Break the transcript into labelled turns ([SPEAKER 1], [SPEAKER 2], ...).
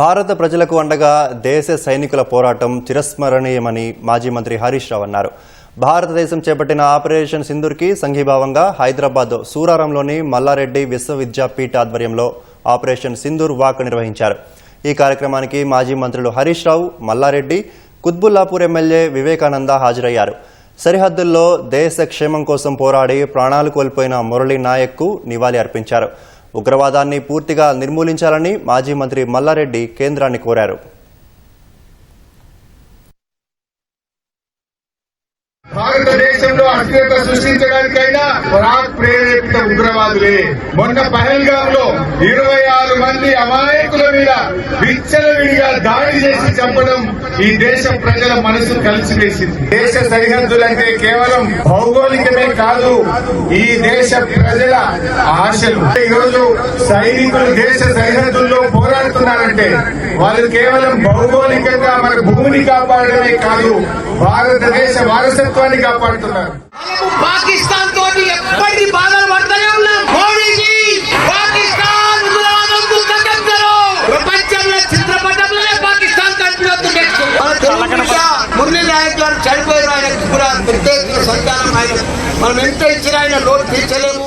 [SPEAKER 1] భారత ప్రజలకు అండగా దేశ సైనికుల పోరాటం చిరస్మరణీయమని మాజీ మంత్రి హరీష్ రావు అన్నారు. భారతదేశం చేపట్టిన ఆపరేషన్ సింధూర్కి సంఘీభావంగా హైదరాబాద్ సూరారంలోని మల్లారెడ్డి విశ్వవిద్యాపీఠ ఆధ్వర్యంలో ఆపరేషన్ సింధూర్ వాక్ నిర్వహించారు. ఈ కార్యక్రమానికి మాజీ మంత్రులు హరీష్ రావు, మల్లారెడ్డి, కుత్బుల్లాపూర్ ఎమ్మెల్యే వివేకానంద హాజరయ్యారు. సరిహద్దుల్లో దేశ క్షేమం కోసం పోరాడి ప్రాణాలు కోల్పోయిన మురళీ నాయక్కు నివాళి అర్పించారు. ఉగ్రవాదాన్ని పూర్తిగా నిర్మూలించాలని మాజీ మంత్రి మల్లారెడ్డి కేంద్రాన్ని కోరారు.
[SPEAKER 2] భారతదేశంలో అస్థిరత సృష్టించడానికైనా పాక్ ప్రేరేపిత ఉగ్రవాదులే. మొన్న పహల్గామ్ లో 26 మంది అమాయకుల మీద విచ్చలవిడిగా దాడి చేసి చంపడం ఈ దేశ ప్రజల మనసు కలిసివేసింది. దేశ సరిహద్దులంటే కేవలం భౌగోళికమే కాదు, ఈ దేశ ప్రజల ఆశలు. ఈరోజు సైనికులు దేశ సరిహద్దుల్లో పోరాడుతున్నారంటే వాళ్ళు కేవలం భౌగోళికంగా మన భూమిని కాపాడమే కాదు, భారతదేశ వారసత్వాన్ని కాపాడుతున్నారు.
[SPEAKER 3] పాకిస్తాన్ తోటి ఎప్పటి బాధలు పడతానే ఉన్నాం. మోడీజీ పాకిస్తాన్ ఉగ్రవాదంతో కట్టెత్తరు. ప్రపంచంలో చిత్రపటంలోనే పాకిస్తాన్ కనిపించదు. మురళీ నాయక్ గారు చనిపోయారు. ఆయన కూడా పెద్ద సంతానం. ఆయన మనం ఎంత ఇచ్చినా ఆయన లోటు తీర్చలేము.